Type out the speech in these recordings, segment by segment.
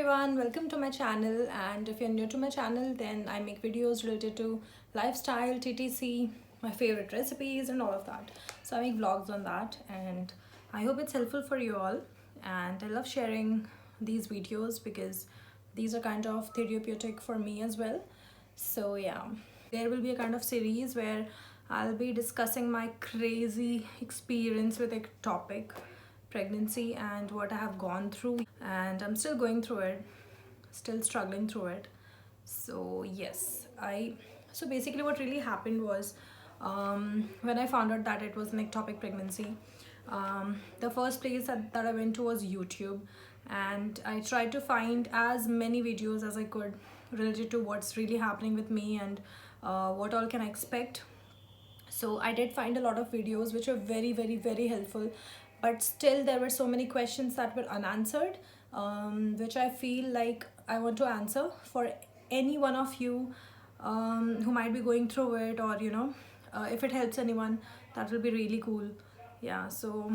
everyone, welcome to my channel. And if you're new to my channel, then I make videos related to lifestyle, TTC, my favorite recipes and all of that. So I make vlogs on that and I hope it's helpful for you all. And I love sharing these videos because these are kind of therapeutic for me as well. So yeah, there will be a kind of series where I'll be discussing my crazy experience with ectopic pregnancy and what I have gone through, and I'm still going through it, still struggling through it. So yes, so basically what really happened was, when I found out that it was an ectopic pregnancy, the first place that I went to was YouTube, and I tried to find as many videos as I could related to what's really happening with me and what all can I expect. So I did find a lot of videos which are very helpful, but still there were so many questions that were unanswered, which I feel like I want to answer for any one of you who might be going through it, or if it helps anyone, that will be really cool. Yeah, so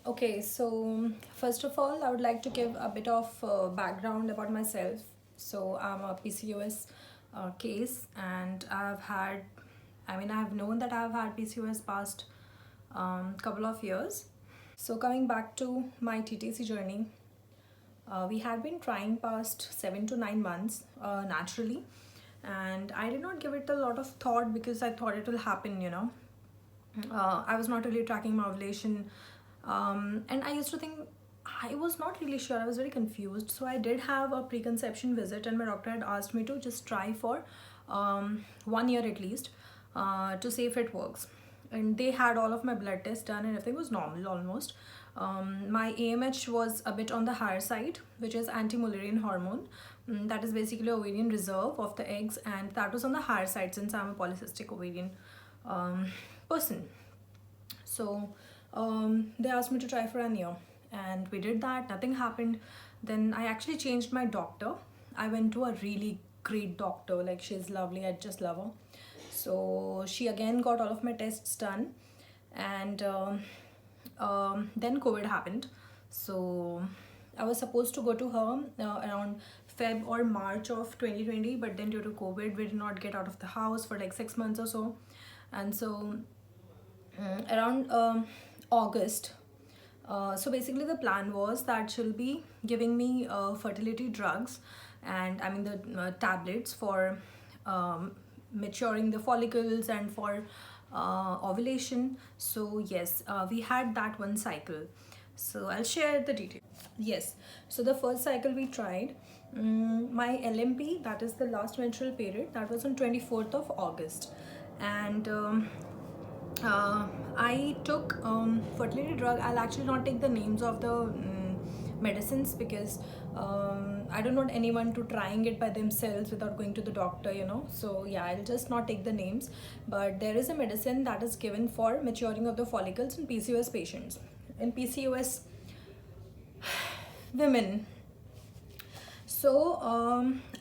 okay, so first of all, I would like to give a bit of background about myself. So I'm a PCOS case, and I've known that I've had PCOS past couple of years. So coming back to my TTC journey, we had been trying past 7 to 9 months naturally, and I did not give it a lot of thought because I thought it will happen. I was not really tracking my ovulation, and I used to think, I was not really sure, I was very confused. So I did have a preconception visit, and my doctor had asked me to just try for 1 year at least, to see if it works. And they had all of my blood tests done and everything was normal almost. My AMH was a bit on the higher side, which is anti-Mullerian hormone. That is basically ovarian reserve of the eggs, and that was on the higher side since I'm a polycystic ovarian person. So they asked me to try for a year, and we did that. Nothing happened. Then I actually changed my doctor. I went to a really great doctor, like she's lovely, I just love her. So she again got all of my tests done, and then COVID happened. So I was supposed to go to her around Feb or March of 2020, but then due to COVID we did not get out of the house for like 6 months or so. And so around August, so basically the plan was that she'll be giving me fertility drugs, and the tablets for maturing the follicles and for ovulation. So yes, we had that one cycle. So I'll share the details. Yes, so the first cycle we tried, my LMP, that is the last menstrual period, that was on 24th of August. And I took fertility drug. I'll actually not take the names of the medicines because I don't want anyone to trying it by themselves without going to the doctor. So yeah, I'll just not take the names. But there is a medicine that is given for maturing of the follicles in PCOS patients, in PCOS women. So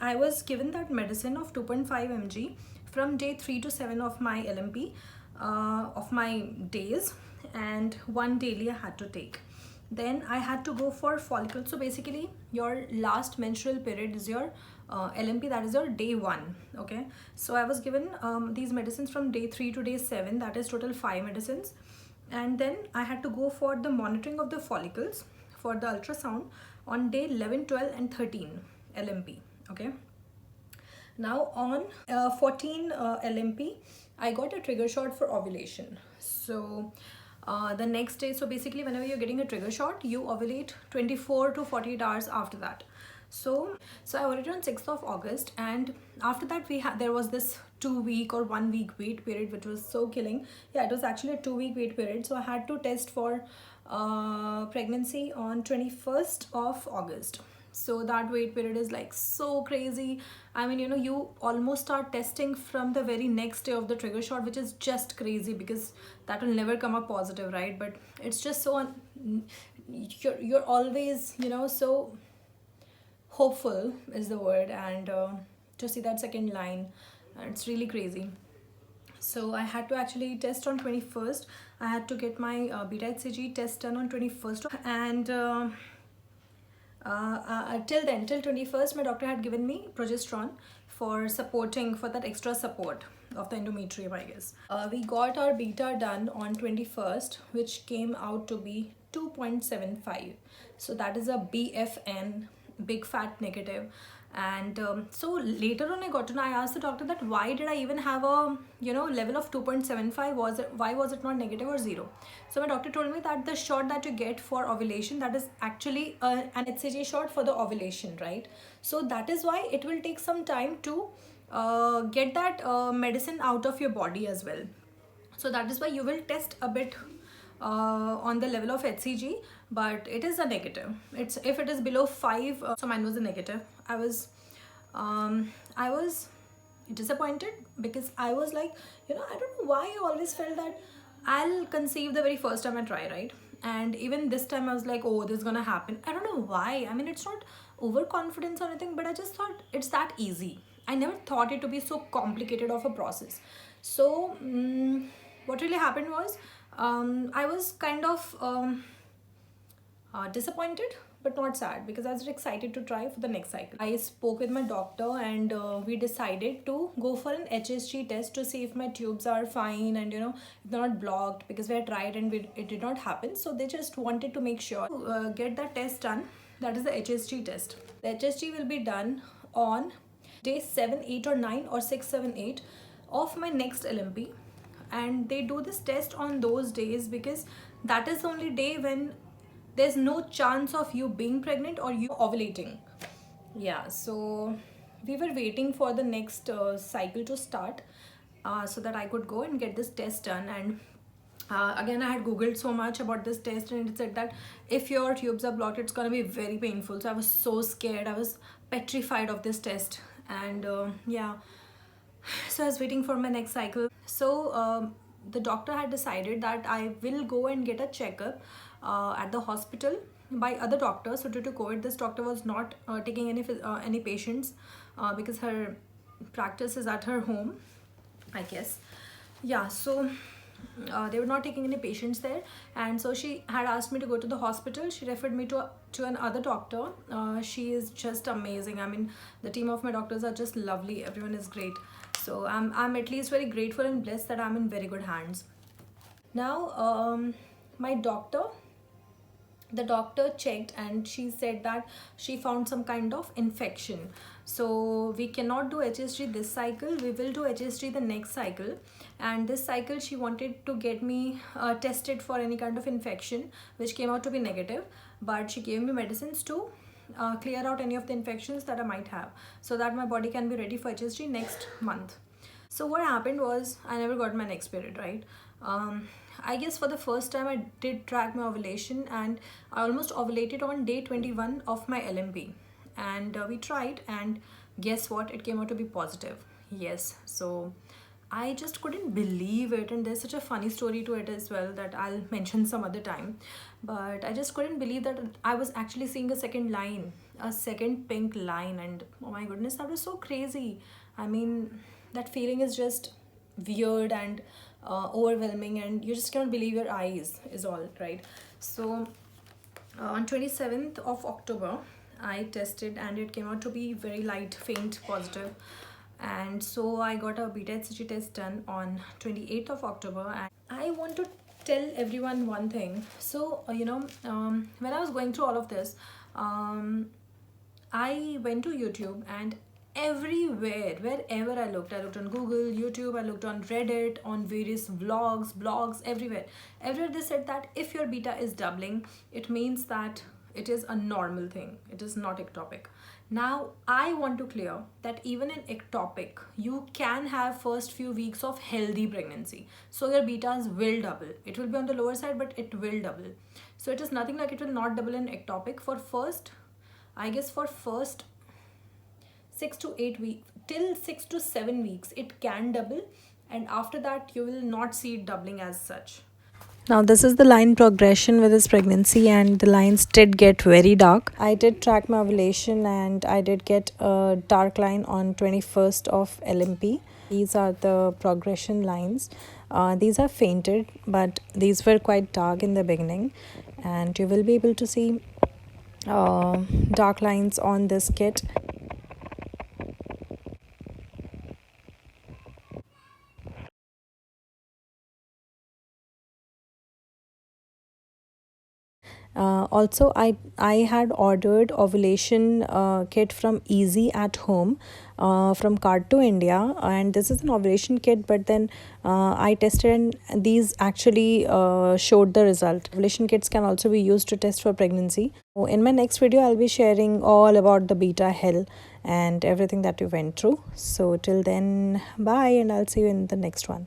I was given that medicine of 2.5 mg from day 3 to 7 of my LMP, of my days, and one daily I had to take. Then I had to go for follicle. So basically your last menstrual period is your LMP, that is your day 1. Okay, so I was given these medicines from day 3 to day 7, that is total 5 medicines. And then I had to go for the monitoring of the follicles for the ultrasound on day 11, 12 and 13 LMP. Okay, now on 14 LMP, I got a trigger shot for ovulation. So the next day, so basically whenever you're getting a trigger shot, you ovulate 24 to 48 hours after that. So I ovulated on 6th of August, and after that there was this 2 week or 1 week wait period, which was so killing. Yeah, it was actually a 2 week wait period. So I had to test for pregnancy on 21st of August. So that wait period is like so crazy. You almost start testing from the very next day of the trigger shot, which is just crazy because that will never come up positive, right? But it's just so you're always so hopeful is the word, and to see that second line, it's really crazy. So I had to actually test on 21st. I had to get my beta HCG test done on 21st, and Till 21st, my doctor had given me progesterone for supporting, for that extra support of the endometrium, I guess. We got our beta done on 21st, which came out to be 2.75. So that is a BFN, big fat negative. And so later on I got to know, I asked the doctor that why did I even have a level of 2.75, why was it not negative or zero? So my doctor told me that the shot that you get for ovulation, that is actually an HCG shot for the ovulation, right? So that is why it will take some time to get that medicine out of your body as well. So that is why you will test a bit on the level of HCG, but it is a negative. It's if it is below 5, so mine was a negative. I was disappointed because I was like, I don't know why I always felt that I'll conceive the very first time I try, right? And even this time I was like, oh, this is gonna happen. I don't know why. I mean, it's not overconfidence or anything, but I just thought it's that easy. I never thought it to be so complicated of a process. So what really happened was, I was kind of disappointed but not sad, because I was excited to try for the next cycle. I spoke with my doctor and we decided to go for an HSG test to see if my tubes are fine and if they're not blocked, because we had tried and it did not happen. So they just wanted to make sure to get that test done. That is the HSG test. The HSG will be done on day 7, 8 or 9 or 6, 7, 8 of my next LMP, and they do this test on those days because that is the only day when there's no chance of you being pregnant or you ovulating. Yeah, so we were waiting for the next cycle to start so that I could go and get this test done. And again, I had googled so much about this test and it said that if your tubes are blocked, it's gonna be very painful. So I was so scared, I was petrified of this test. And yeah, so I was waiting for my next cycle. So the doctor had decided that I will go and get a checkup at the hospital by other doctors. So due to COVID, this doctor was not taking any patients because her practice is at her home, I guess. Yeah, so they were not taking any patients there, and so she had asked me to go to the hospital. She referred me to another doctor. She is just amazing. I mean, the team of my doctors are just lovely. Everyone is great. So I'm at least very grateful and blessed that I'm in very good hands. Now my doctor, the doctor checked and she said that she found some kind of infection. So we cannot do HSG this cycle, we will do HSG the next cycle. And this cycle she wanted to get me tested for any kind of infection, which came out to be negative, but she gave me medicines to clear out any of the infections that I might have, so that my body can be ready for HSG next month. So what happened was, I never got my next period, right? I guess for the first time I did track my ovulation, and I almost ovulated on day 21 of my LMP. And we tried, and guess what? It came out to be positive. Yes. So I just couldn't believe it, and there's such a funny story to it as well that I'll mention some other time. But I just couldn't believe that I was actually seeing a second line, a second pink line, and oh my goodness, that was so crazy. I mean, that feeling is just weird and overwhelming, and you just cannot believe your eyes is all, right? So on 27th of October I tested, and it came out to be very light, faint positive. And so I got a beta HCG test done on 28th of October. And I want to tell everyone one thing. So when I was going through all of this, I went to YouTube, and everywhere, wherever I looked on Google, YouTube, I looked on Reddit, on various vlogs, blogs, everywhere they said that if your beta is doubling, it means that it is a normal thing, it is not ectopic. Now I want to clear that even in ectopic, you can have first few weeks of healthy pregnancy, so your betas will double. It will be on the lower side, but it will double. So it is nothing like it will not double in ectopic. For first, I guess for first 6 to 8 weeks, till 6 to 7 weeks, it can double, and after that you will not see it doubling as such. Now this is the line progression with this pregnancy, and the lines did get very dark. I did track my ovulation, and I did get a dark line on 21st of LMP. These are the progression lines. These are fainted, but these were quite dark in the beginning, and you will be able to see dark lines on this kit. Also, I had ordered ovulation kit from Easy at Home from Card to India, and this is an ovulation kit. But then I tested, and these actually showed the result. Ovulation kits can also be used to test for pregnancy. So in my next video, I'll be sharing all about the beta hell and everything that we went through. So till then, bye, and I'll see you in the next one.